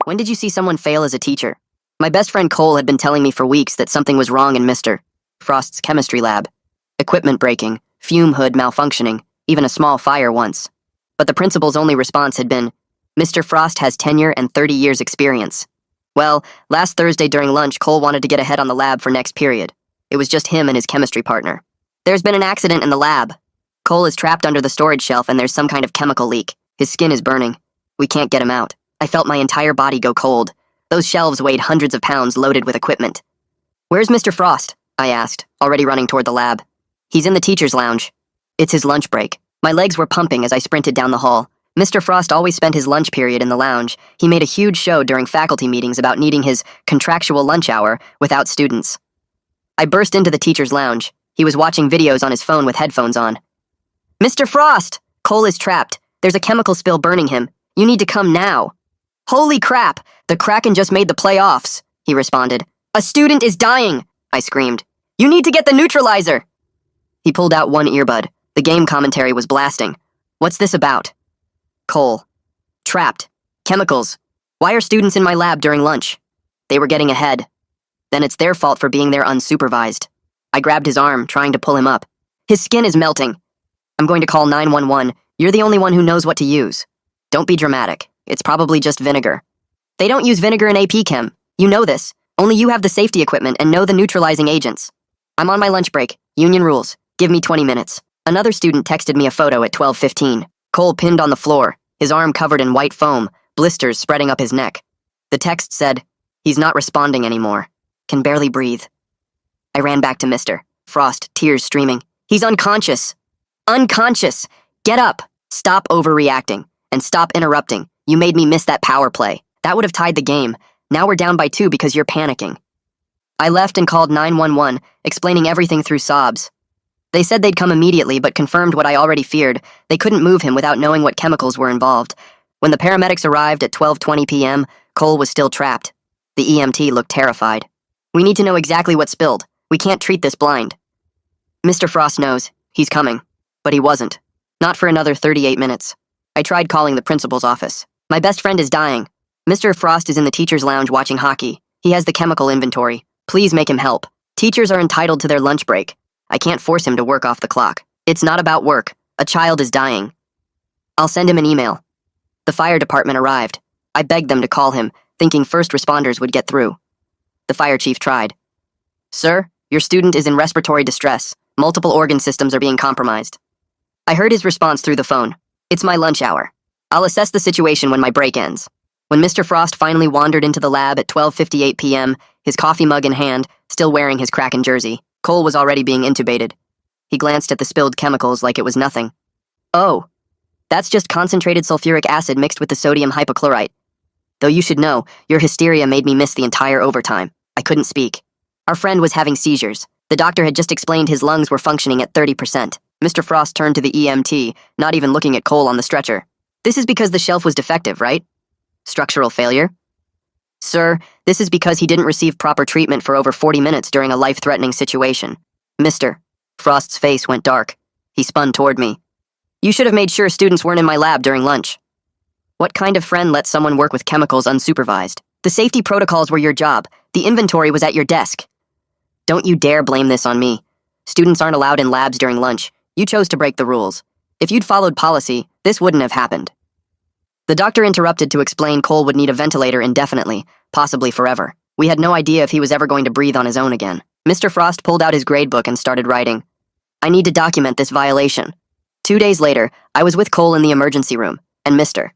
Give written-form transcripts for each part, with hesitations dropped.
When did you see someone fail as a teacher? My best friend Cole had been telling me for weeks that something was wrong in Mr. Frost's chemistry lab. Equipment breaking, fume hood malfunctioning, even a small fire once. But the principal's only response had been, Mr. Frost has tenure and 30 years experience. Well, last Thursday during lunch, Cole wanted to get ahead on the lab for next period. It was just him and his chemistry partner. There's been an accident in the lab. Cole is trapped under the storage shelf and there's some kind of chemical leak. His skin is burning. We can't get him out. I felt my entire body go cold. Those shelves weighed hundreds of pounds loaded with equipment. Where's Mr. Frost? I asked, already running toward the lab. He's in the teacher's lounge. It's his lunch break. My legs were pumping as I sprinted down the hall. Mr. Frost always spent his lunch period in the lounge. He made a huge show during faculty meetings about needing his contractual lunch hour without students. I burst into the teacher's lounge. He was watching videos on his phone with headphones on. Mr. Frost! Cole is trapped. There's a chemical spill burning him. You need to come now. Holy crap! The Kraken just made the playoffs, he responded. A student is dying, I screamed. You need to get the neutralizer! He pulled out one earbud. The game commentary was blasting. What's this about? Cole. Trapped. Chemicals. Why are students in my lab during lunch? They were getting ahead. Then it's their fault for being there unsupervised. I grabbed his arm, trying to pull him up. His skin is melting. I'm going to call 911. You're the only one who knows what to use. Don't be dramatic. It's probably just vinegar. They don't use vinegar in AP Chem. You know this. Only you have the safety equipment and know the neutralizing agents. I'm on my lunch break. Union rules. Give me 20 minutes. Another student texted me a photo at 12:15. Cole pinned on the floor, his arm covered in white foam, blisters spreading up his neck. The text said, he's not responding anymore. Can barely breathe. I ran back to Mr. Frost, tears streaming. He's unconscious. Unconscious. Get up. Stop overreacting. And stop interrupting. You made me miss that power play. That would have tied the game. Now we're down by 2 because you're panicking. I left and called 911, explaining everything through sobs. They said they'd come immediately, but confirmed what I already feared. They couldn't move him without knowing what chemicals were involved. When the paramedics arrived at 12:20 p.m., Cole was still trapped. The EMT looked terrified. We need to know exactly what spilled. We can't treat this blind. Mr. Frost knows. He's coming. But he wasn't. Not for another 38 minutes. I tried calling the principal's office. My best friend is dying. Mr. Frost is in the teacher's lounge watching hockey. He has the chemical inventory. Please make him help. Teachers are entitled to their lunch break. I can't force him to work off the clock. It's not about work. A child is dying. I'll send him an email. The fire department arrived. I begged them to call him, thinking first responders would get through. The fire chief tried. Sir, your student is in respiratory distress. Multiple organ systems are being compromised. I heard his response through the phone. It's my lunch hour. I'll assess the situation when my break ends. When Mr. Frost finally wandered into the lab at 12:58 p.m., his coffee mug in hand, still wearing his Kraken jersey, Cole was already being intubated. He glanced at the spilled chemicals like it was nothing. Oh, that's just concentrated sulfuric acid mixed with the sodium hypochlorite. Though you should know, your hysteria made me miss the entire overtime. I couldn't speak. Our friend was having seizures. The doctor had just explained his lungs were functioning at 30%. Mr. Frost turned to the EMT, not even looking at Cole on the stretcher. This is because the shelf was defective, right? Structural failure? Sir, this is because he didn't receive proper treatment for over 40 minutes during a life-threatening situation. Mr. Frost's face went dark. He spun toward me. You should have made sure students weren't in my lab during lunch. What kind of friend lets someone work with chemicals unsupervised? The safety protocols were your job. The inventory was at your desk. Don't you dare blame this on me. Students aren't allowed in labs during lunch. You chose to break the rules. If you'd followed policy, this wouldn't have happened. The doctor interrupted to explain Cole would need a ventilator indefinitely, possibly forever. We had no idea if he was ever going to breathe on his own again. Mr. Frost pulled out his gradebook and started writing. I need to document this violation. 2 days later, I was with Cole in the emergency room, and Mr.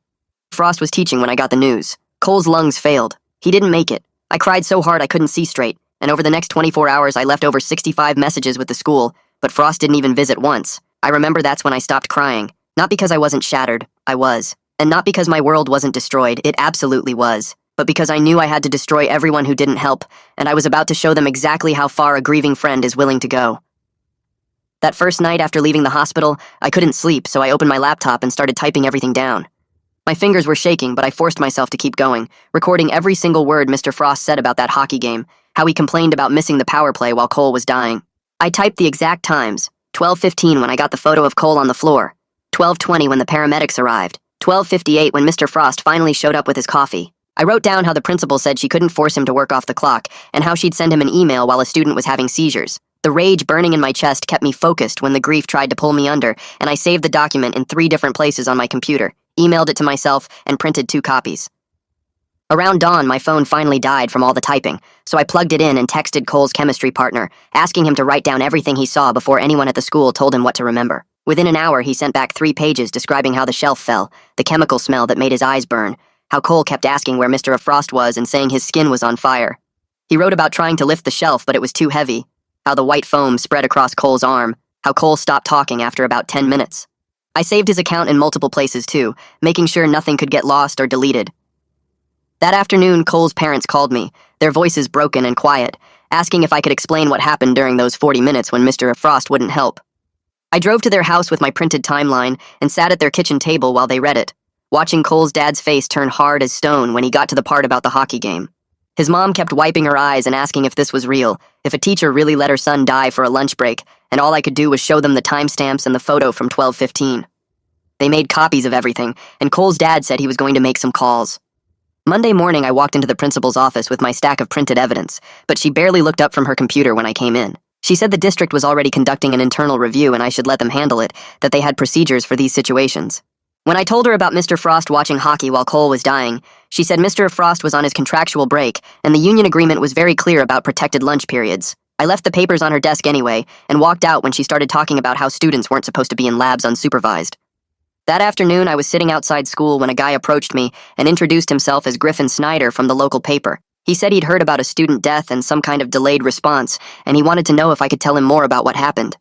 Frost was teaching when I got the news. Cole's lungs failed. He didn't make it. I cried so hard I couldn't see straight, and over the next 24 hours I left over 65 messages with the school, but Frost didn't even visit once. I remember that's when I stopped crying. Not because I wasn't shattered, I was. And not because my world wasn't destroyed, it absolutely was. But because I knew I had to destroy everyone who didn't help, and I was about to show them exactly how far a grieving friend is willing to go. That first night after leaving the hospital, I couldn't sleep, so I opened my laptop and started typing everything down. My fingers were shaking, but I forced myself to keep going, recording every single word Mr. Frost said about that hockey game, how he complained about missing the power play while Cole was dying. I typed the exact times, 12:15 when I got the photo of Cole on the floor, 12:20 when the paramedics arrived, 12:58 when Mr. Frost finally showed up with his coffee. I wrote down how the principal said she couldn't force him to work off the clock, and how she'd send him an email while a student was having seizures. The rage burning in my chest kept me focused when the grief tried to pull me under, and I saved the document in 3 different places on my computer, emailed it to myself, and printed 2 copies. Around dawn, my phone finally died from all the typing, so I plugged it in and texted Cole's chemistry partner, asking him to write down everything he saw before anyone at the school told him what to remember. Within an hour, he sent back 3 pages describing how the shelf fell, the chemical smell that made his eyes burn, how Cole kept asking where Mr. Frost was and saying his skin was on fire. He wrote about trying to lift the shelf, but it was too heavy, how the white foam spread across Cole's arm, how Cole stopped talking after about 10 minutes. I saved his account in multiple places too, making sure nothing could get lost or deleted. That afternoon, Cole's parents called me, their voices broken and quiet, asking if I could explain what happened during those 40 minutes when Mr. Frost wouldn't help. I drove to their house with my printed timeline and sat at their kitchen table while they read it, watching Cole's dad's face turn hard as stone when he got to the part about the hockey game. His mom kept wiping her eyes and asking if this was real, if a teacher really let her son die for a lunch break, and all I could do was show them the timestamps and the photo from 12:15. They made copies of everything, and Cole's dad said he was going to make some calls. Monday morning, I walked into the principal's office with my stack of printed evidence, but she barely looked up from her computer when I came in. She said the district was already conducting an internal review and I should let them handle it, that they had procedures for these situations. When I told her about Mr. Frost watching hockey while Cole was dying, she said Mr. Frost was on his contractual break, and the union agreement was very clear about protected lunch periods. I left the papers on her desk anyway, and walked out when she started talking about how students weren't supposed to be in labs unsupervised. That afternoon, I was sitting outside school when a guy approached me and introduced himself as Griffin Snyder from the local paper. He said he'd heard about a student death and some kind of delayed response, and he wanted to know if I could tell him more about what happened.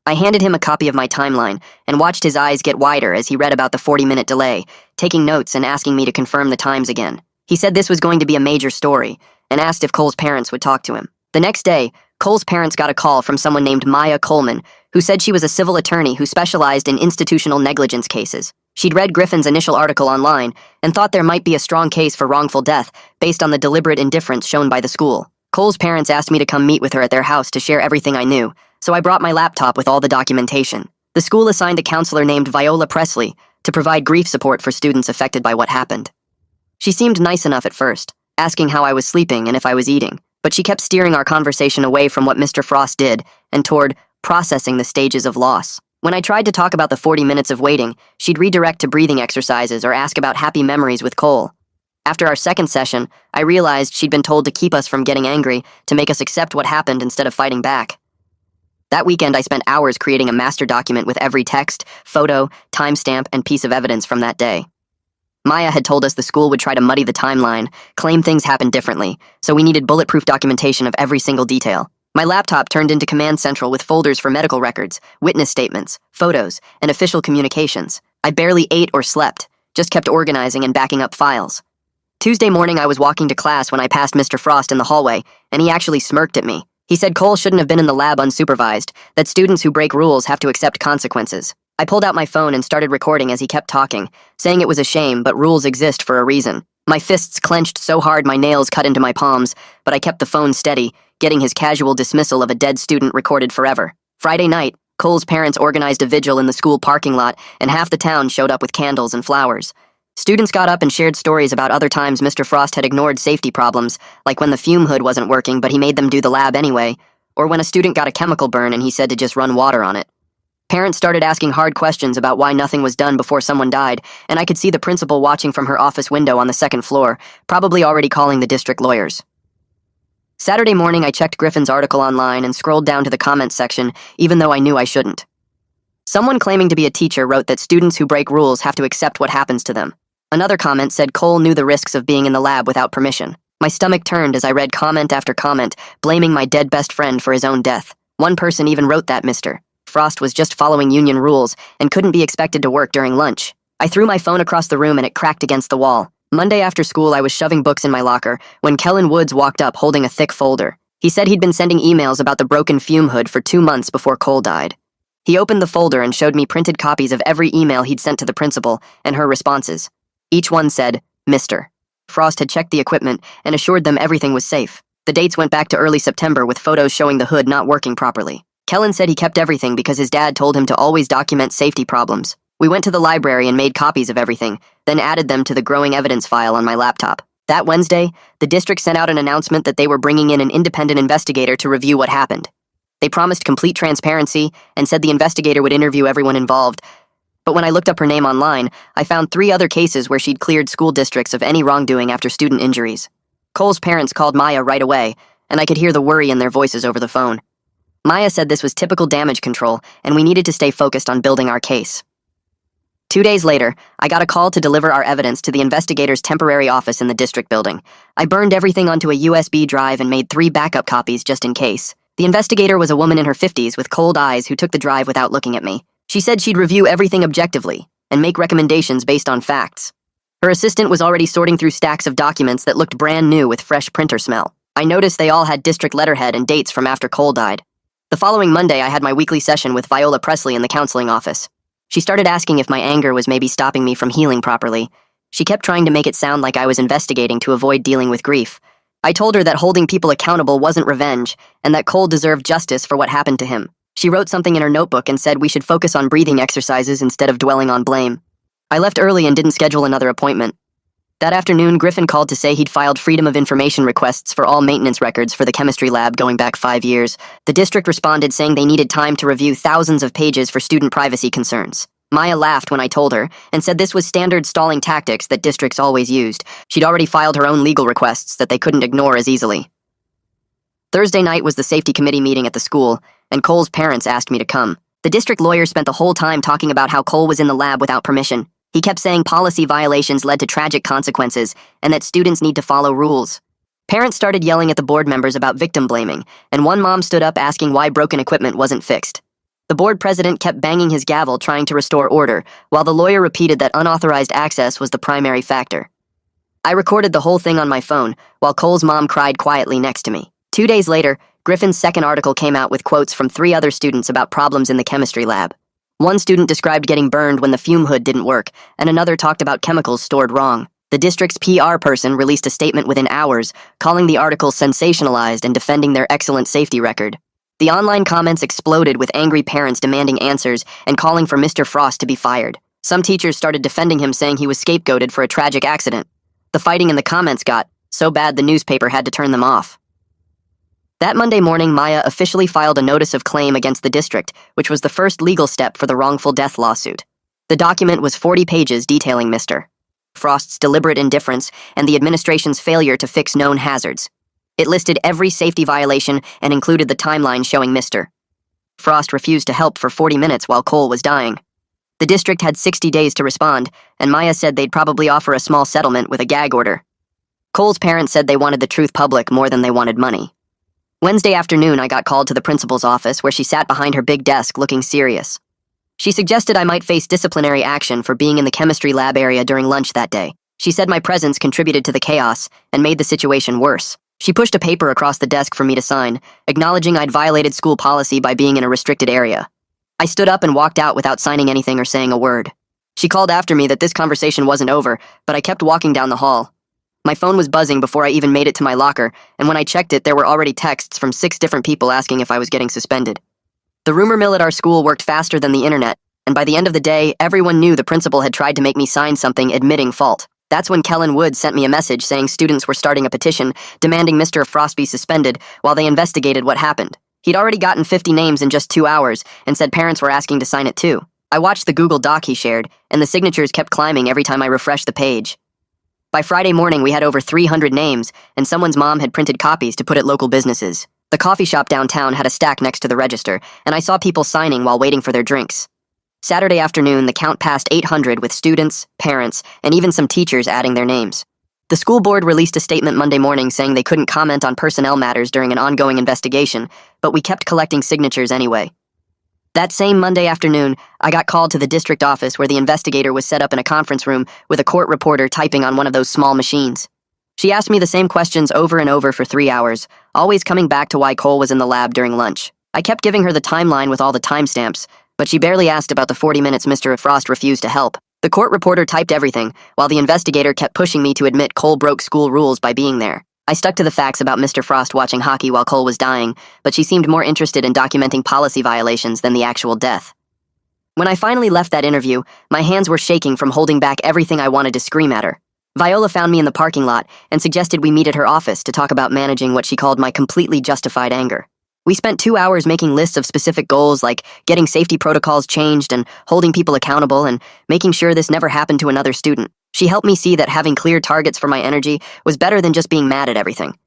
I handed him a copy of my timeline and watched his eyes get wider as he read about the 40-minute delay, taking notes and asking me to confirm the times again. He said this was going to be a major story and asked if Cole's parents would talk to him. The next day, Cole's parents got a call from someone named Maya Coleman, who said she was a civil attorney who specialized in institutional negligence cases. She'd read Griffin's initial article online and thought there might be a strong case for wrongful death based on the deliberate indifference shown by the school. Cole's parents asked me to come meet with her at their house to share everything I knew, so I brought my laptop with all the documentation. The school assigned a counselor named Viola Presley to provide grief support for students affected by what happened. She seemed nice enough at first, asking how I was sleeping and if I was eating, but she kept steering our conversation away from what Mr. Frost did and toward processing the stages of loss. When I tried to talk about the 40 minutes of waiting, she'd redirect to breathing exercises or ask about happy memories with Cole. After our second session, I realized she'd been told to keep us from getting angry, to make us accept what happened instead of fighting back. That weekend, I spent hours creating a master document with every text, photo, timestamp, and piece of evidence from that day. Maya had told us the school would try to muddy the timeline, claim things happened differently, so we needed bulletproof documentation of every single detail. My laptop turned into Command Central with folders for medical records, witness statements, photos, and official communications. I barely ate or slept, just kept organizing and backing up files. Tuesday morning, I was walking to class when I passed Mr. Frost in the hallway, and he actually smirked at me. He said Cole shouldn't have been in the lab unsupervised, that students who break rules have to accept consequences. I pulled out my phone and started recording as he kept talking, saying it was a shame, but rules exist for a reason. My fists clenched so hard my nails cut into my palms, but I kept the phone steady, getting his casual dismissal of a dead student recorded forever. Friday night, Cole's parents organized a vigil in the school parking lot, and half the town showed up with candles and flowers. Students got up and shared stories about other times Mr. Frost had ignored safety problems, like when the fume hood wasn't working but he made them do the lab anyway, or when a student got a chemical burn and he said to just run water on it. Parents started asking hard questions about why nothing was done before someone died, and I could see the principal watching from her office window on the second floor, probably already calling the district lawyers. Saturday morning, I checked Griffin's article online and scrolled down to the comments section, even though I knew I shouldn't. Someone claiming to be a teacher wrote that students who break rules have to accept what happens to them. Another comment said Cole knew the risks of being in the lab without permission. My stomach turned as I read comment after comment, blaming my dead best friend for his own death. One person even wrote that Mr. Frost was just following union rules and couldn't be expected to work during lunch. I threw my phone across the room and it cracked against the wall. Monday after school, I was shoving books in my locker when Kellen Woods walked up holding a thick folder. He said he'd been sending emails about the broken fume hood for 2 months before Cole died. He opened the folder and showed me printed copies of every email he'd sent to the principal and her responses. Each one said, Mr. Frost had checked the equipment and assured them everything was safe. The dates went back to early September with photos showing the hood not working properly. Kellen said he kept everything because his dad told him to always document safety problems. We went to the library and made copies of everything, then added them to the growing evidence file on my laptop. That Wednesday, the district sent out an announcement that they were bringing in an independent investigator to review what happened. They promised complete transparency and said the investigator would interview everyone involved. But when I looked up her name online, I found 3 other cases where she'd cleared school districts of any wrongdoing after student injuries. Cole's parents called Maya right away, and I could hear the worry in their voices over the phone. Maya said this was typical damage control, and we needed to stay focused on building our case. 2 days later, I got a call to deliver our evidence to the investigator's temporary office in the district building. I burned everything onto a USB drive and made 3 backup copies just in case. The investigator was a woman in her 50s with cold eyes who took the drive without looking at me. She said she'd review everything objectively and make recommendations based on facts. Her assistant was already sorting through stacks of documents that looked brand new with fresh printer smell. I noticed they all had district letterhead and dates from after Cole died. The following Monday, I had my weekly session with Viola Presley in the counseling office. She started asking if my anger was maybe stopping me from healing properly. She kept trying to make it sound like I was investigating to avoid dealing with grief. I told her that holding people accountable wasn't revenge, and that Cole deserved justice for what happened to him. She wrote something in her notebook and said we should focus on breathing exercises instead of dwelling on blame. I left early and didn't schedule another appointment. That afternoon, Griffin called to say he'd filed Freedom of Information requests for all maintenance records for the chemistry lab going back 5 years. The district responded saying they needed time to review thousands of pages for student privacy concerns. Maya laughed when I told her and said this was standard stalling tactics that districts always used. She'd already filed her own legal requests that they couldn't ignore as easily. Thursday night was the safety committee meeting at the school, and Cole's parents asked me to come. The district lawyer spent the whole time talking about how Cole was in the lab without permission. He kept saying policy violations led to tragic consequences and that students need to follow rules. Parents started yelling at the board members about victim blaming, and one mom stood up asking why broken equipment wasn't fixed. The board president kept banging his gavel trying to restore order, while the lawyer repeated that unauthorized access was the primary factor. I recorded the whole thing on my phone, while Cole's mom cried quietly next to me. 2 days later, Griffin's second article came out with quotes from 3 other students about problems in the chemistry lab. One student described getting burned when the fume hood didn't work, and another talked about chemicals stored wrong. The district's PR person released a statement within hours, calling the article sensationalized and defending their excellent safety record. The online comments exploded with angry parents demanding answers and calling for Mr. Frost to be fired. Some teachers started defending him, saying he was scapegoated for a tragic accident. The fighting in the comments got so bad the newspaper had to turn them off. That Monday morning, Maya officially filed a notice of claim against the district, which was the first legal step for the wrongful death lawsuit. The document was 40 pages detailing Mr. Frost's deliberate indifference and the administration's failure to fix known hazards. It listed every safety violation and included the timeline showing Mr. Frost refused to help for 40 minutes while Cole was dying. The district had 60 days to respond, and Maya said they'd probably offer a small settlement with a gag order. Cole's parents said they wanted the truth public more than they wanted money. Wednesday afternoon, I got called to the principal's office where she sat behind her big desk looking serious. She suggested I might face disciplinary action for being in the chemistry lab area during lunch that day. She said my presence contributed to the chaos and made the situation worse. She pushed a paper across the desk for me to sign, acknowledging I'd violated school policy by being in a restricted area. I stood up and walked out without signing anything or saying a word. She called after me that this conversation wasn't over, but I kept walking down the hall. My phone was buzzing before I even made it to my locker, and when I checked it, there were already texts from 6 different people asking if I was getting suspended. The rumor mill at our school worked faster than the internet, and by the end of the day, everyone knew the principal had tried to make me sign something admitting fault. That's when Kellen Wood sent me a message saying students were starting a petition demanding Mr. Frost be suspended while they investigated what happened. He'd already gotten 50 names in just 2 hours and said parents were asking to sign it too. I watched the Google Doc he shared, and the signatures kept climbing every time I refreshed the page. By Friday morning, we had over 300 names, and someone's mom had printed copies to put at local businesses. The coffee shop downtown had a stack next to the register, and I saw people signing while waiting for their drinks. Saturday afternoon, the count passed 800 with students, parents, and even some teachers adding their names. The school board released a statement Monday morning saying they couldn't comment on personnel matters during an ongoing investigation, but we kept collecting signatures anyway. That same Monday afternoon, I got called to the district office where the investigator was set up in a conference room with a court reporter typing on one of those small machines. She asked me the same questions over and over for 3 hours, always coming back to why Cole was in the lab during lunch. I kept giving her the timeline with all the timestamps, but she barely asked about the 40 minutes Mr. Frost refused to help. The court reporter typed everything, while the investigator kept pushing me to admit Cole broke school rules by being there. I stuck to the facts about Mr. Frost watching hockey while Cole was dying, but she seemed more interested in documenting policy violations than the actual death. When I finally left that interview, my hands were shaking from holding back everything I wanted to scream at her. Viola found me in the parking lot and suggested we meet at her office to talk about managing what she called my completely justified anger. We spent 2 hours making lists of specific goals like getting safety protocols changed and holding people accountable and making sure this never happened to another student. She helped me see that having clear targets for my energy was better than just being mad at everything.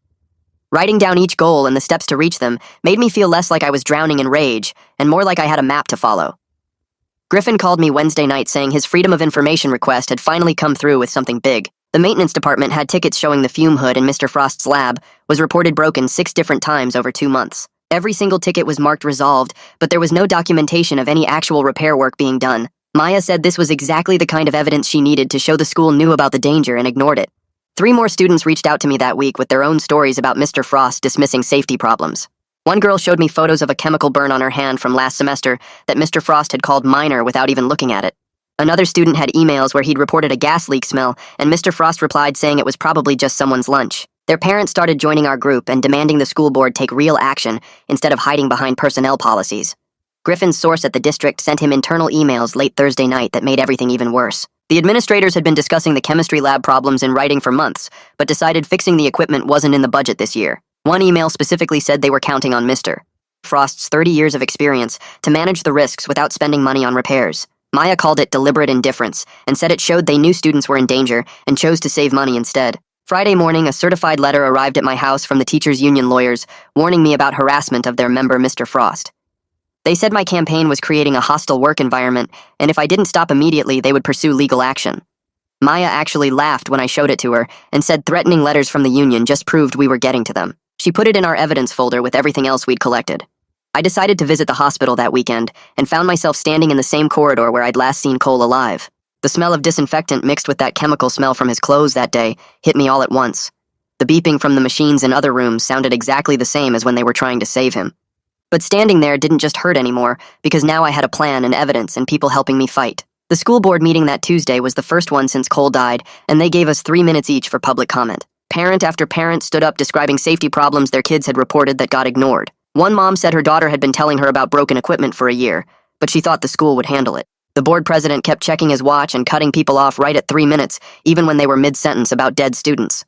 Writing down each goal and the steps to reach them made me feel less like I was drowning in rage and more like I had a map to follow. Griffin called me Wednesday night saying his Freedom of Information request had finally come through with something big. The maintenance department had tickets showing the fume hood in Mr. Frost's lab was reported broken 6 different times over 2 months. Every single ticket was marked resolved, but there was no documentation of any actual repair work being done. Maya said this was exactly the kind of evidence she needed to show the school knew about the danger and ignored it. 3 more students reached out to me that week with their own stories about Mr. Frost dismissing safety problems. One girl showed me photos of a chemical burn on her hand from last semester that Mr. Frost had called minor without even looking at it. Another student had emails where he'd reported a gas leak smell, and Mr. Frost replied saying it was probably just someone's lunch. Their parents started joining our group and demanding the school board take real action instead of hiding behind personnel policies. Griffin's source at the district sent him internal emails late Thursday night that made everything even worse. The administrators had been discussing the chemistry lab problems in writing for months, but decided fixing the equipment wasn't in the budget this year. One email specifically said they were counting on Mr. Frost's 30 years of experience to manage the risks without spending money on repairs. Maya called it deliberate indifference and said it showed they knew students were in danger and chose to save money instead. Friday morning, a certified letter arrived at my house from the teachers' union lawyers, warning me about harassment of their member, Mr. Frost. They said my campaign was creating a hostile work environment, and if I didn't stop immediately, they would pursue legal action. Maya actually laughed when I showed it to her and said threatening letters from the union just proved we were getting to them. She put it in our evidence folder with everything else we'd collected. I decided to visit the hospital that weekend and found myself standing in the same corridor where I'd last seen Cole alive. The smell of disinfectant mixed with that chemical smell from his clothes that day hit me all at once. The beeping from the machines in other rooms sounded exactly the same as when they were trying to save him. But standing there didn't just hurt anymore, because now I had a plan and evidence and people helping me fight. The school board meeting that Tuesday was the first one since Cole died, and they gave us 3 minutes each for public comment. Parent after parent stood up describing safety problems their kids had reported that got ignored. One mom said her daughter had been telling her about broken equipment for a year, but she thought the school would handle it. The board president kept checking his watch and cutting people off right at 3 minutes, even when they were mid-sentence about dead students.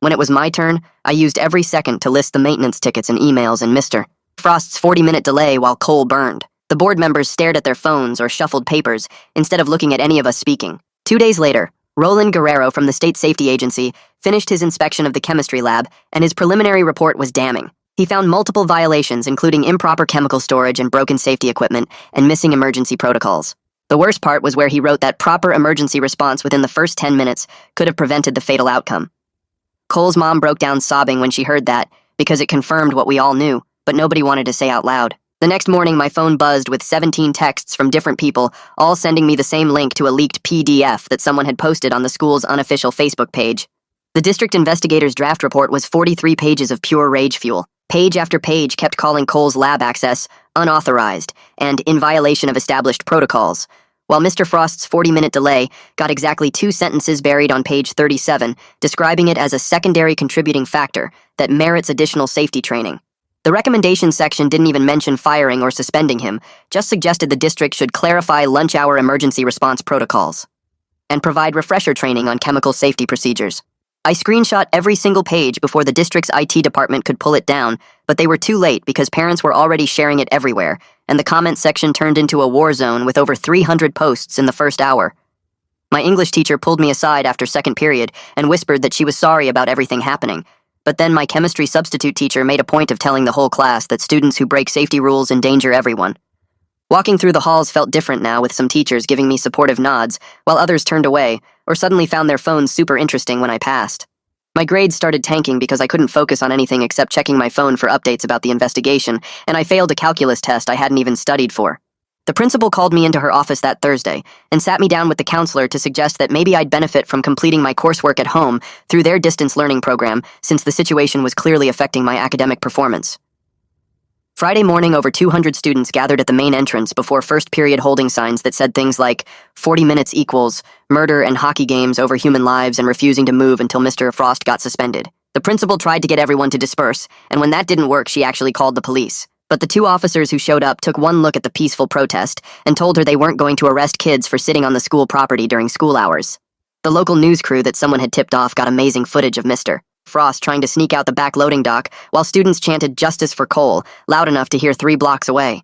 When it was my turn, I used every second to list the maintenance tickets and emails and Mr. Frost's 40-minute delay while Cole burned. The board members stared at their phones or shuffled papers instead of looking at any of us speaking. 2 days later, Roland Guerrero from the State Safety Agency finished his inspection of the chemistry lab, and his preliminary report was damning. He found multiple violations, including improper chemical storage and broken safety equipment and missing emergency protocols. The worst part was where he wrote that proper emergency response within the first 10 minutes could have prevented the fatal outcome. Cole's mom broke down sobbing when she heard that, because it confirmed what we all knew, but nobody wanted to say out loud. The next morning, my phone buzzed with 17 texts from different people, all sending me the same link to a leaked PDF that someone had posted on the school's unofficial Facebook page. The district investigator's draft report was 43 pages of pure rage fuel. Page after page kept calling Cole's lab access unauthorized and in violation of established protocols, while Mr. Frost's 40-minute delay got exactly 2 sentences buried on page 37, describing it as a secondary contributing factor that merits additional safety training. The recommendation section didn't even mention firing or suspending him, just suggested the district should clarify lunch hour emergency response protocols and provide refresher training on chemical safety procedures. I screenshot every single page before the district's IT department could pull it down, but they were too late because parents were already sharing it everywhere, and the comment section turned into a war zone with over 300 posts in the first hour. My English teacher pulled me aside after second period and whispered that she was sorry about everything happening, but then my chemistry substitute teacher made a point of telling the whole class that students who break safety rules endanger everyone. Walking through the halls felt different now, with some teachers giving me supportive nods, while others turned away, or suddenly found their phones super interesting when I passed. My grades started tanking because I couldn't focus on anything except checking my phone for updates about the investigation, and I failed a calculus test I hadn't even studied for. The principal called me into her office that Thursday and sat me down with the counselor to suggest that maybe I'd benefit from completing my coursework at home through their distance learning program, since the situation was clearly affecting my academic performance. Friday morning, over 200 students gathered at the main entrance before first period holding signs that said things like 40 minutes equals murder and hockey games over human lives and refusing to move until Mr. Frost got suspended. The principal tried to get everyone to disperse, and when that didn't work, she actually called the police. But the 2 officers who showed up took one look at the peaceful protest and told her they weren't going to arrest kids for sitting on the school property during school hours. The local news crew that someone had tipped off got amazing footage of Mr. Frost trying to sneak out the back loading dock while students chanted "Justice for Cole" loud enough to hear 3 blocks away.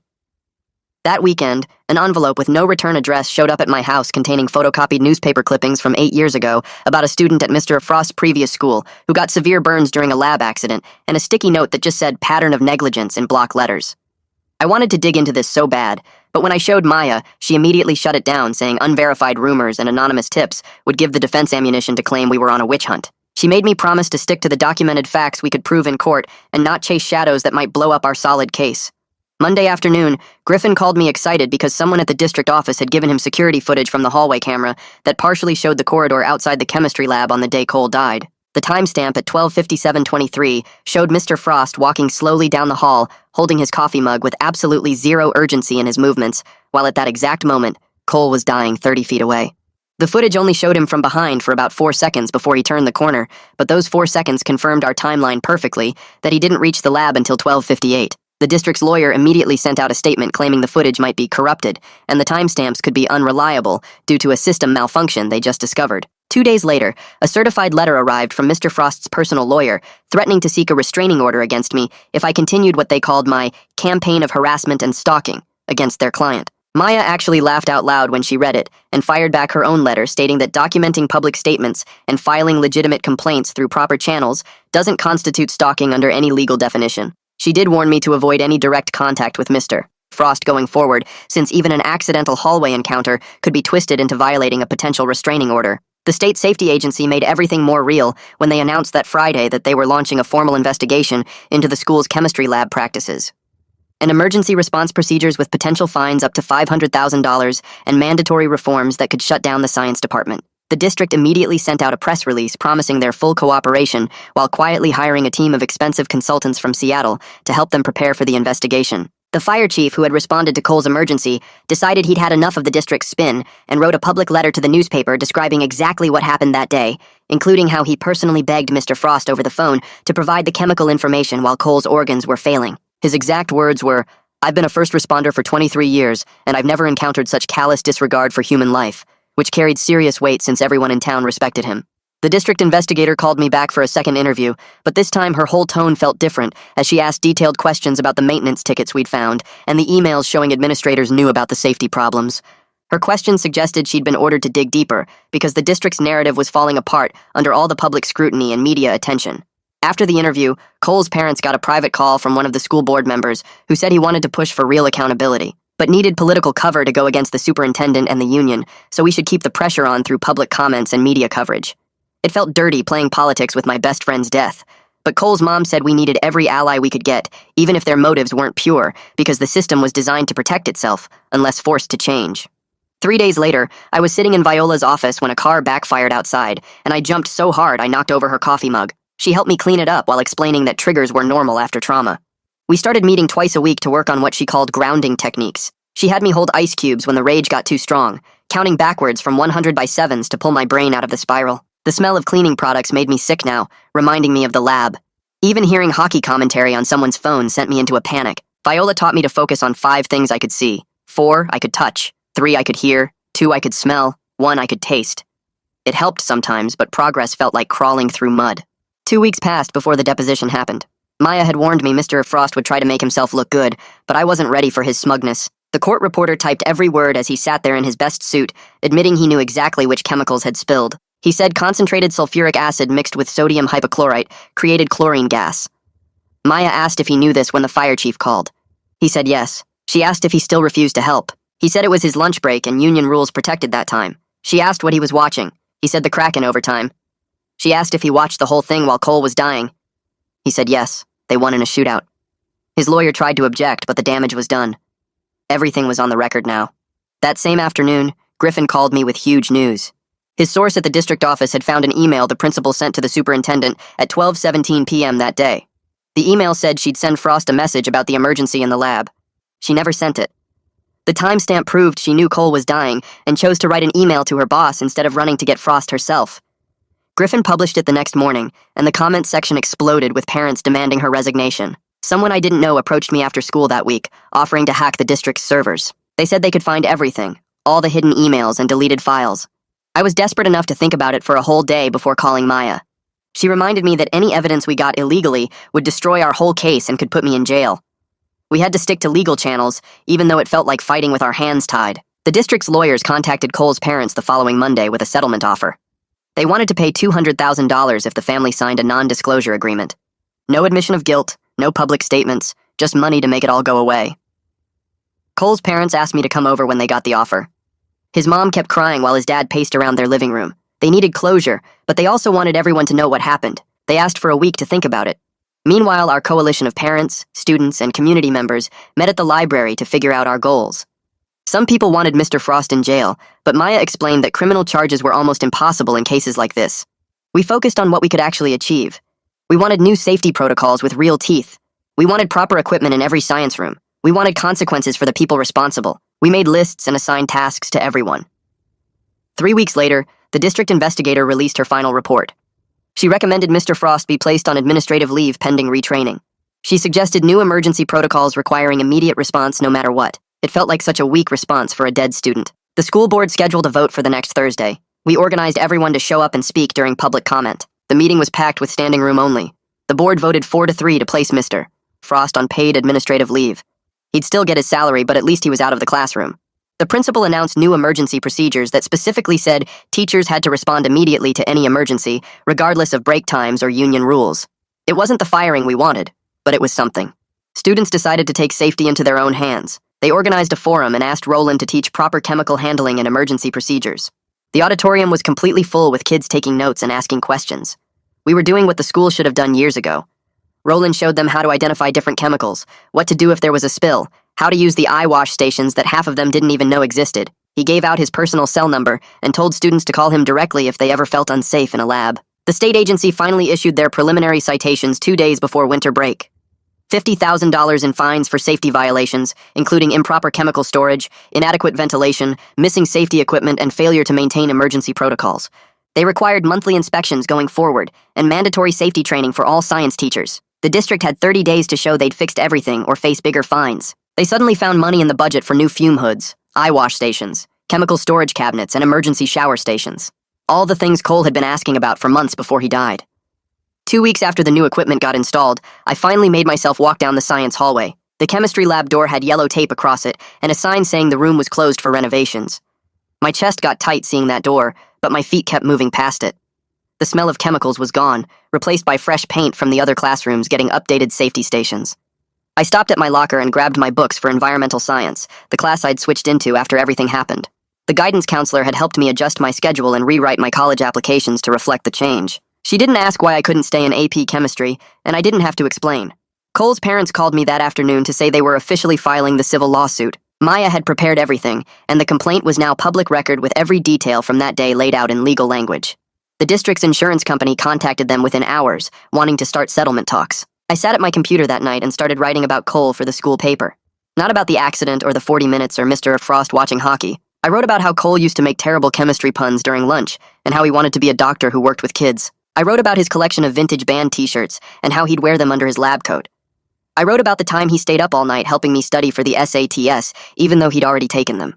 That weekend, an envelope with no return address showed up at my house containing photocopied newspaper clippings from 8 years ago about a student at Mr. Frost's previous school who got severe burns during a lab accident, and a sticky note that just said "pattern of negligence" in block letters. I wanted to dig into this so bad, but when I showed Maya, she immediately shut it down, saying unverified rumors and anonymous tips would give the defense ammunition to claim we were on a witch hunt. She made me promise to stick to the documented facts we could prove in court and not chase shadows that might blow up our solid case. Monday afternoon, Griffin called me excited because someone at the district office had given him security footage from the hallway camera that partially showed the corridor outside the chemistry lab on the day Cole died. The timestamp at 12:57:23 showed Mr. Frost walking slowly down the hall, holding his coffee mug with absolutely zero urgency in his movements, while at that exact moment, Cole was dying 30 feet away. The footage only showed him from behind for about 4 seconds before he turned the corner, but those 4 seconds confirmed our timeline perfectly that he didn't reach the lab until 12:58. The district's lawyer immediately sent out a statement claiming the footage might be corrupted, and the timestamps could be unreliable due to a system malfunction they just discovered. 2 days later, a certified letter arrived from Mr. Frost's personal lawyer, threatening to seek a restraining order against me if I continued what they called my campaign of harassment and stalking against their client. Maya actually laughed out loud when she read it, and fired back her own letter stating that documenting public statements and filing legitimate complaints through proper channels doesn't constitute stalking under any legal definition. She did warn me to avoid any direct contact with Mr. Frost going forward, since even an accidental hallway encounter could be twisted into violating a potential restraining order. The state safety agency made everything more real when they announced that Friday that they were launching a formal investigation into the school's chemistry lab practices. And emergency response procedures with potential fines up to $500,000 and mandatory reforms that could shut down the science department. The district immediately sent out a press release promising their full cooperation while quietly hiring a team of expensive consultants from Seattle to help them prepare for the investigation. The fire chief, who had responded to Cole's emergency, decided he'd had enough of the district's spin and wrote a public letter to the newspaper describing exactly what happened that day, including how he personally begged Mr. Frost over the phone to provide the chemical information while Cole's organs were failing. His exact words were, "I've been a first responder for 23 years, and I've never encountered such callous disregard for human life," which carried serious weight since everyone in town respected him. The district investigator called me back for a second interview, but this time her whole tone felt different as she asked detailed questions about the maintenance tickets we'd found and the emails showing administrators knew about the safety problems. Her questions suggested she'd been ordered to dig deeper because the district's narrative was falling apart under all the public scrutiny and media attention. After the interview, Cole's parents got a private call from one of the school board members who said he wanted to push for real accountability, but needed political cover to go against the superintendent and the union, so we should keep the pressure on through public comments and media coverage. It felt dirty playing politics with my best friend's death, but Cole's mom said we needed every ally we could get, even if their motives weren't pure, because the system was designed to protect itself, unless forced to change. 3 days later, I was sitting in Viola's office when a car backfired outside, and I jumped so hard I knocked over her coffee mug. She helped me clean it up while explaining that triggers were normal after trauma. We started meeting twice a week to work on what she called grounding techniques. She had me hold ice cubes when the rage got too strong, counting backwards from 100 by 7s to pull my brain out of the spiral. The smell of cleaning products made me sick now, reminding me of the lab. Even hearing hockey commentary on someone's phone sent me into a panic. Viola taught me to focus on 5 things I could see. 4 I could touch, 3 I could hear, 2 I could smell, 1 I could taste. It helped sometimes, but progress felt like crawling through mud. 2 weeks passed before the deposition happened. Maya had warned me Mr. Frost would try to make himself look good, but I wasn't ready for his smugness. The court reporter typed every word as he sat there in his best suit, admitting he knew exactly which chemicals had spilled. He said concentrated sulfuric acid mixed with sodium hypochlorite created chlorine gas. Maya asked if he knew this when the fire chief called. He said yes. She asked if he still refused to help. He said it was his lunch break and union rules protected that time. She asked what he was watching. He said the Kraken overtime. She asked if he watched the whole thing while Cole was dying. He said yes, they won in a shootout. His lawyer tried to object, but the damage was done. Everything was on the record now. That same afternoon, Griffin called me with huge news. His source at the district office had found an email the principal sent to the superintendent at 12:17 p.m. that day. The email said she'd send Frost a message about the emergency in the lab. She never sent it. The timestamp proved she knew Cole was dying and chose to write an email to her boss instead of running to get Frost herself. Griffin published it the next morning, and the comments section exploded with parents demanding her resignation. Someone I didn't know approached me after school that week, offering to hack the district's servers. They said they could find everything, all the hidden emails and deleted files. I was desperate enough to think about it for a whole day before calling Maya. She reminded me that any evidence we got illegally would destroy our whole case and could put me in jail. We had to stick to legal channels, even though it felt like fighting with our hands tied. The district's lawyers contacted Cole's parents the following Monday with a settlement offer. They wanted to pay $200,000 if the family signed a non-disclosure agreement. No admission of guilt, no public statements, just money to make it all go away. Cole's parents asked me to come over when they got the offer. His mom kept crying while his dad paced around their living room. They needed closure, but they also wanted everyone to know what happened. They asked for a week to think about it. Meanwhile, our coalition of parents, students, and community members met at the library to figure out our goals. Some people wanted Mr. Frost in jail, but Maya explained that criminal charges were almost impossible in cases like this. We focused on what we could actually achieve. We wanted new safety protocols with real teeth. We wanted proper equipment in every science room. We wanted consequences for the people responsible. We made lists and assigned tasks to everyone. 3 weeks later, the district investigator released her final report. She recommended Mr. Frost be placed on administrative leave pending retraining. She suggested new emergency protocols requiring immediate response no matter what. It felt like such a weak response for a dead student. The school board scheduled a vote for the next Thursday. We organized everyone to show up and speak during public comment. The meeting was packed with standing room only. The board voted 4-3 to place Mr. Frost on paid administrative leave. He'd still get his salary, but at least he was out of the classroom. The principal announced new emergency procedures that specifically said teachers had to respond immediately to any emergency, regardless of break times or union rules. It wasn't the firing we wanted, but it was something. Students decided to take safety into their own hands. They organized a forum and asked Roland to teach proper chemical handling and emergency procedures. The auditorium was completely full with kids taking notes and asking questions. We were doing what the school should have done years ago. Roland showed them how to identify different chemicals, what to do if there was a spill, how to use the eye wash stations that half of them didn't even know existed. He gave out his personal cell number and told students to call him directly if they ever felt unsafe in a lab. The state agency finally issued their preliminary citations 2 days before winter break. $50,000 in fines for safety violations, including improper chemical storage, inadequate ventilation, missing safety equipment, and failure to maintain emergency protocols. They required monthly inspections going forward and mandatory safety training for all science teachers. The district had 30 days to show they'd fixed everything or face bigger fines. They suddenly found money in the budget for new fume hoods, eye wash stations, chemical storage cabinets, and emergency shower stations. All the things Cole had been asking about for months before he died. 2 weeks after the new equipment got installed, I finally made myself walk down the science hallway. The chemistry lab door had yellow tape across it and a sign saying the room was closed for renovations. My chest got tight seeing that door, but my feet kept moving past it. The smell of chemicals was gone, replaced by fresh paint from the other classrooms getting updated safety stations. I stopped at my locker and grabbed my books for environmental science, the class I'd switched into after everything happened. The guidance counselor had helped me adjust my schedule and rewrite my college applications to reflect the change. She didn't ask why I couldn't stay in AP chemistry, and I didn't have to explain. Cole's parents called me that afternoon to say they were officially filing the civil lawsuit. Maya had prepared everything, and the complaint was now public record with every detail from that day laid out in legal language. The district's insurance company contacted them within hours, wanting to start settlement talks. I sat at my computer that night and started writing about Cole for the school paper. Not about the accident or the 40 minutes or Mr. Frost watching hockey. I wrote about how Cole used to make terrible chemistry puns during lunch and how he wanted to be a doctor who worked with kids. I wrote about his collection of vintage band t-shirts and how he'd wear them under his lab coat. I wrote about the time he stayed up all night helping me study for the SATs, even though he'd already taken them.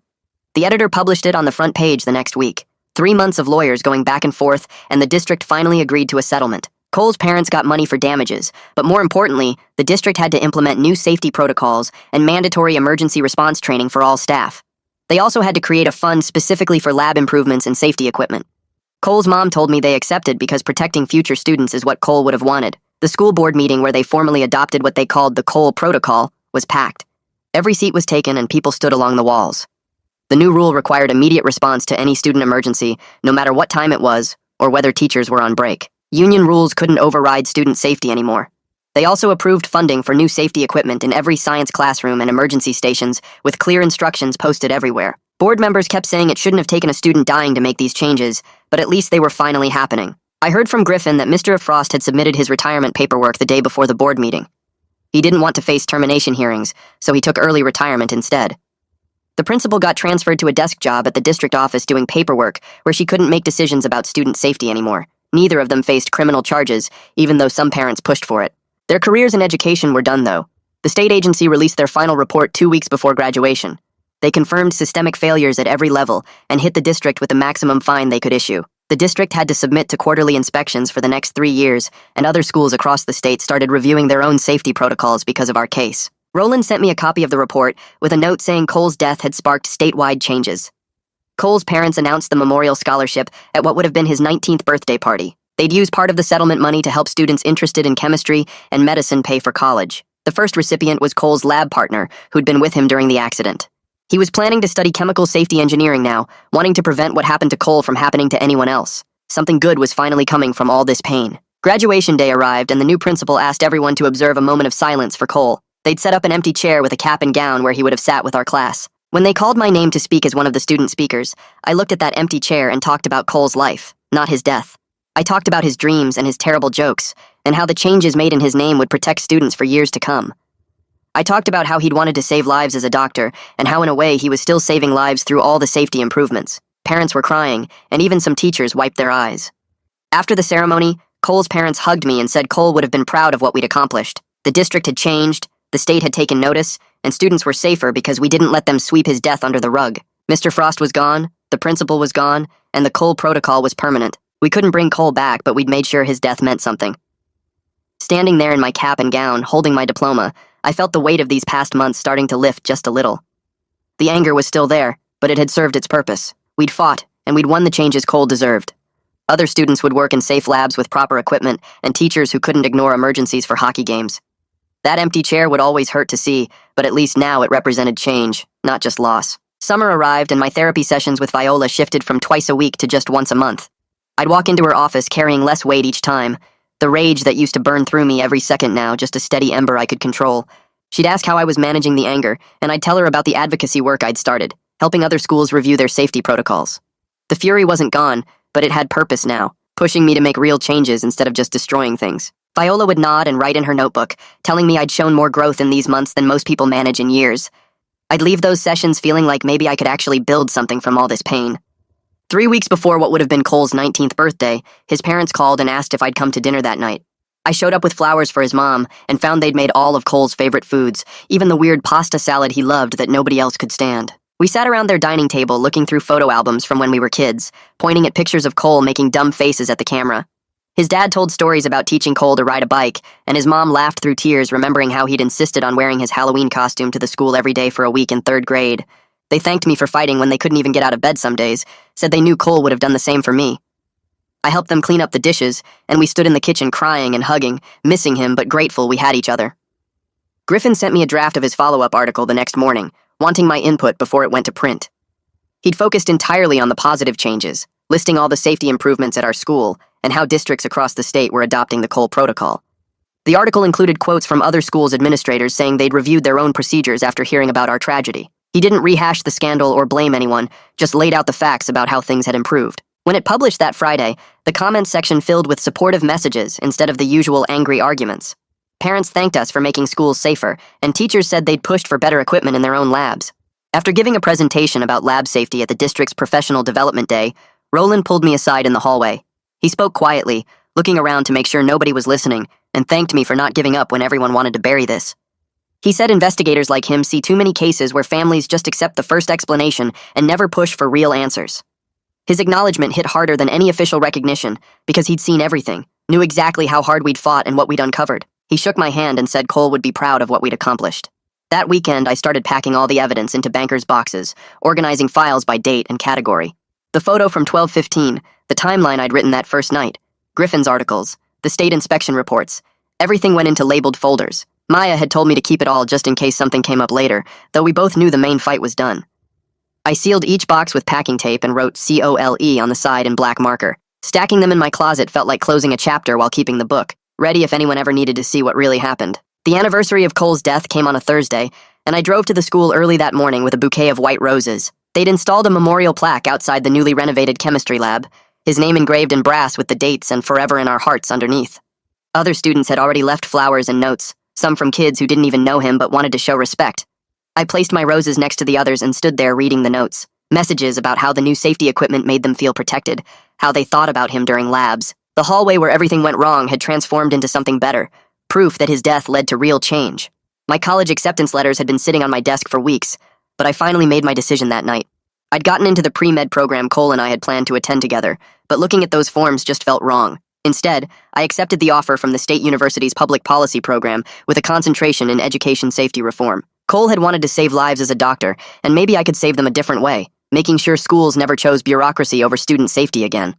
The editor published it on the front page the next week. 3 months of lawyers going back and forth, and the district finally agreed to a settlement. Cole's parents got money for damages, but more importantly, the district had to implement new safety protocols and mandatory emergency response training for all staff. They also had to create a fund specifically for lab improvements and safety equipment. Cole's mom told me they accepted because protecting future students is what Cole would have wanted. The school board meeting where they formally adopted what they called the Cole Protocol was packed. Every seat was taken and people stood along the walls. The new rule required immediate response to any student emergency, no matter what time it was or whether teachers were on break. Union rules couldn't override student safety anymore. They also approved funding for new safety equipment in every science classroom and emergency stations with clear instructions posted everywhere. Board members kept saying it shouldn't have taken a student dying to make these changes, but at least they were finally happening. I heard from Griffin that Mr. Frost had submitted his retirement paperwork the day before the board meeting. He didn't want to face termination hearings, so he took early retirement instead. The principal got transferred to a desk job at the district office doing paperwork where she couldn't make decisions about student safety anymore. Neither of them faced criminal charges, even though some parents pushed for it. Their careers in education were done, though. The state agency released their final report 2 weeks before graduation. They confirmed systemic failures at every level and hit the district with the maximum fine they could issue. The district had to submit to quarterly inspections for the next 3 years, and other schools across the state started reviewing their own safety protocols because of our case. Roland sent me a copy of the report with a note saying Cole's death had sparked statewide changes. Cole's parents announced the memorial scholarship at what would have been his 19th birthday party. They'd use part of the settlement money to help students interested in chemistry and medicine pay for college. The first recipient was Cole's lab partner, who'd been with him during the accident. He was planning to study chemical safety engineering now, wanting to prevent what happened to Cole from happening to anyone else. Something good was finally coming from all this pain. Graduation day arrived, and the new principal asked everyone to observe a moment of silence for Cole. They'd set up an empty chair with a cap and gown where he would have sat with our class. When they called my name to speak as one of the student speakers, I looked at that empty chair and talked about Cole's life, not his death. I talked about his dreams and his terrible jokes, and how the changes made in his name would protect students for years to come. I talked about how he'd wanted to save lives as a doctor, and how in a way he was still saving lives through all the safety improvements. Parents were crying, and even some teachers wiped their eyes. After the ceremony, Cole's parents hugged me and said Cole would have been proud of what we'd accomplished. The district had changed, the state had taken notice, and students were safer because we didn't let them sweep his death under the rug. Mr. Frost was gone, the principal was gone, and the Cole protocol was permanent. We couldn't bring Cole back, but we'd made sure his death meant something. Standing there in my cap and gown, holding my diploma, I felt the weight of these past months starting to lift just a little. The anger was still there, but it had served its purpose. We'd fought, and we'd won the changes Cole deserved. Other students would work in safe labs with proper equipment, and teachers who couldn't ignore emergencies for hockey games. That empty chair would always hurt to see, but at least now it represented change, not just loss. Summer arrived, and my therapy sessions with Viola shifted from twice a week to just once a month. I'd walk into her office carrying less weight each time. The rage that used to burn through me every second now, just a steady ember I could control. She'd ask how I was managing the anger, and I'd tell her about the advocacy work I'd started, helping other schools review their safety protocols. The fury wasn't gone, but it had purpose now, pushing me to make real changes instead of just destroying things. Viola would nod and write in her notebook, telling me I'd shown more growth in these months than most people manage in years. I'd leave those sessions feeling like maybe I could actually build something from all this pain. 3 weeks before what would have been Cole's 19th birthday, his parents called and asked if I'd come to dinner that night. I showed up with flowers for his mom and found they'd made all of Cole's favorite foods, even the weird pasta salad he loved that nobody else could stand. We sat around their dining table looking through photo albums from when we were kids, pointing at pictures of Cole making dumb faces at the camera. His dad told stories about teaching Cole to ride a bike, and his mom laughed through tears remembering how he'd insisted on wearing his Halloween costume to the school every day for a week in 3rd grade. They thanked me for fighting when they couldn't even get out of bed some days, said they knew Cole would have done the same for me. I helped them clean up the dishes, and we stood in the kitchen crying and hugging, missing him but grateful we had each other. Griffin sent me a draft of his follow-up article the next morning, wanting my input before it went to print. He'd focused entirely on the positive changes, listing all the safety improvements at our school, and how districts across the state were adopting the Cole protocol. The article included quotes from other schools' administrators saying they'd reviewed their own procedures after hearing about our tragedy. He didn't rehash the scandal or blame anyone, just laid out the facts about how things had improved. When it published that Friday, the comments section filled with supportive messages instead of the usual angry arguments. Parents thanked us for making schools safer, and teachers said they'd pushed for better equipment in their own labs. After giving a presentation about lab safety at the district's Professional Development Day, Roland pulled me aside in the hallway. He spoke quietly, looking around to make sure nobody was listening, and thanked me for not giving up when everyone wanted to bury this. He said investigators like him see too many cases where families just accept the first explanation and never push for real answers. His acknowledgement hit harder than any official recognition because he'd seen everything, knew exactly how hard we'd fought and what we'd uncovered. He shook my hand and said Cole would be proud of what we'd accomplished. That weekend, I started packing all the evidence into bankers' boxes, organizing files by date and category. The photo from 12/15, the timeline I'd written that first night, Griffin's articles, the state inspection reports, everything went into labeled folders. Maya had told me to keep it all just in case something came up later, though we both knew the main fight was done. I sealed each box with packing tape and wrote COLE on the side in black marker. Stacking them in my closet felt like closing a chapter while keeping the book, ready if anyone ever needed to see what really happened. The anniversary of Cole's death came on a Thursday, and I drove to the school early that morning with a bouquet of white roses. They'd installed a memorial plaque outside the newly renovated chemistry lab, his name engraved in brass with the dates and "Forever in Our Hearts" underneath. Other students had already left flowers and notes, some from kids who didn't even know him but wanted to show respect. I placed my roses next to the others and stood there reading the notes, messages about how the new safety equipment made them feel protected, how they thought about him during labs. The hallway where everything went wrong had transformed into something better, proof that his death led to real change. My college acceptance letters had been sitting on my desk for weeks. but I finally made my decision that night. I'd gotten into the pre-med program Cole and I had planned to attend together, but looking at those forms just felt wrong. Instead, I accepted the offer from the State University's public policy program with a concentration in education safety reform. Cole had wanted to save lives as a doctor, and maybe I could save them a different way, making sure schools never chose bureaucracy over student safety again.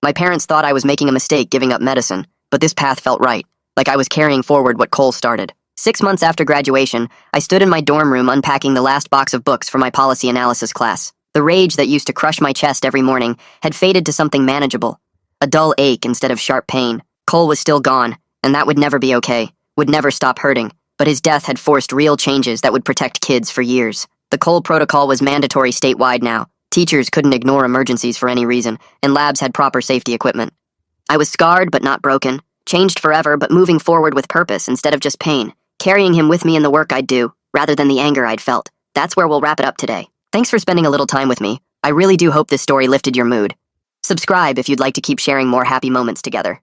My parents thought I was making a mistake giving up medicine, but this path felt right, like I was carrying forward what Cole started. 6 months after graduation, I stood in my dorm room unpacking the last box of books for my policy analysis class. The rage that used to crush my chest every morning had faded to something manageable. A dull ache instead of sharp pain. Cole was still gone, and that would never be okay, would never stop hurting, but his death had forced real changes that would protect kids for years. The Cole protocol was mandatory statewide now. Teachers couldn't ignore emergencies for any reason, and labs had proper safety equipment. I was scarred but not broken, changed forever but moving forward with purpose instead of just pain, carrying him with me in the work I'd do, rather than the anger I'd felt. That's where we'll wrap it up today. Thanks for spending a little time with me. I really do hope this story lifted your mood. Subscribe if you'd like to keep sharing more happy moments together.